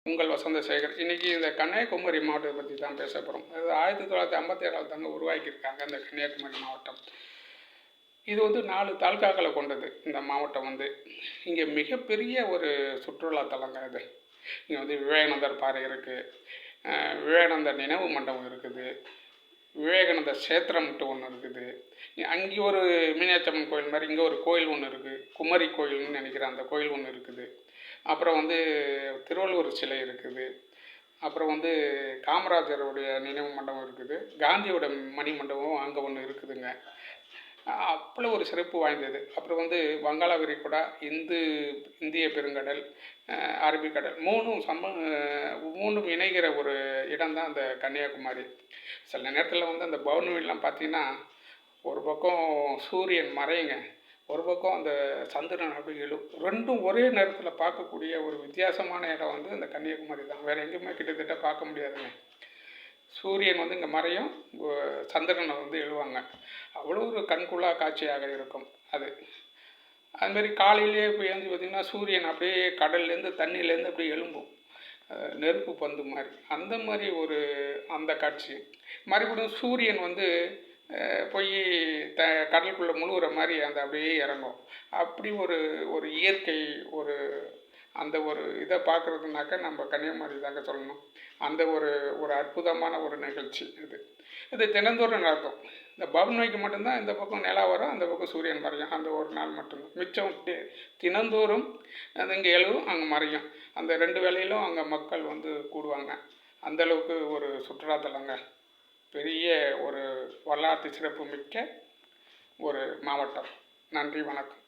உங்கள் வசந்தசேகர். இன்றைக்கி இந்த கன்னியாகுமரி மாவட்டத்தை பற்றி தான் பேச போகிறோம். அது 1957 தாங்க உருவாக்கியிருக்காங்க இந்த கன்னியாகுமரி மாவட்டம். இது வந்து 4 தாலுக்காக்களை கொண்டது இந்த மாவட்டம். இங்கே மிகப்பெரிய ஒரு சுற்றுலாத்தலங்க இது. இங்கே விவேகானந்தர் பாறை இருக்குது, விவேகானந்தர் நினைவு மண்டபம் இருக்குது, விவேகானந்தர் சேத்திரம்ட்டு ஒன்று இருக்குது. அங்கே ஒரு மீனாட்சியம்மன் கோயில் மாதிரி இங்கே ஒரு கோயில் ஒன்று இருக்குது, குமரி கோயில்னு நினைக்கிறேன், அந்த கோயில் ஒன்று இருக்குது. அப்புறம் திருவள்ளுவர் சிலை இருக்குது. அப்புறம் காமராஜருடைய நினைவு மண்டபம் இருக்குது, காந்தியோட மணி மண்டபம் அங்கே ஒன்று இருக்குதுங்க. அவ்வளோ ஒரு சிறப்பு வாய்ந்தது. அப்புறம் வங்காள விரிகுடா, இந்திய பெருங்கடல், அரபிக்கடல் மூணும் இணைகிற ஒரு இடம் தான் அந்த கன்னியாகுமரி. சில நேரத்தில் அந்த பௌர்ணமிலாம் பார்த்திங்கன்னா ஒரு பக்கம் சூரியன் மறையுங்க, ஒரு பக்கம் அந்த சந்திரன் அப்படி எழும். ரெண்டும் ஒரே நேரத்தில் பார்க்கக்கூடிய ஒரு வித்தியாசமான இடம் இந்த கன்னியாகுமரி தான். வேறு எங்கேயுமே கிட்டத்தட்ட பார்க்க முடியாதுங்க. சூரியன் இங்கே மறையும், சந்திரனை எழுவாங்க. அவ்வளோ ஒரு கண்குள்ளா காட்சியாக இருக்கும் அதுமாரி காலையிலேயே இப்போ எழுந்து பார்த்திங்கன்னா சூரியன் அப்படியே கடல்லேருந்து தண்ணியிலேருந்து அப்படியே எழும்பும், நெருப்பு பந்து மாதிரி. அந்த மாதிரி அந்த காட்சி. மறுபடியும் சூரியன் போய் கடலுக்குள்ளே முழுகிற மாதிரி அப்படியே இறங்கும். அப்படி ஒரு இயற்கை அந்த இதை பார்க்குறதுனாக்கா நம்ம கன்னியாகுமரி தாங்க சொல்லணும். அந்த ஒரு அற்புதமான ஒரு நிகழ்ச்சி இது தினந்தோறும் நடக்கும். இந்த பௌர்ணமிக்கு மட்டும்தான் இந்த பக்கம் நிலா வரும், அந்த பக்கம் சூரியன் மறையும். அந்த ஒரு நாள் மட்டும்தான். மிச்சம் தினந்தோறும் இங்கே எழுவும், அங்கே மறையும். அந்த 2 வேளையிலும் அங்கே மக்கள் கூடுவாங்க. அந்தளவுக்கு ஒரு சுற்றுலாத்தலங்க. பெரிய ஒரு வரலாற்று சிறப்பு மிக்க ஒரு மாவட்டம். நன்றி, வணக்கம்.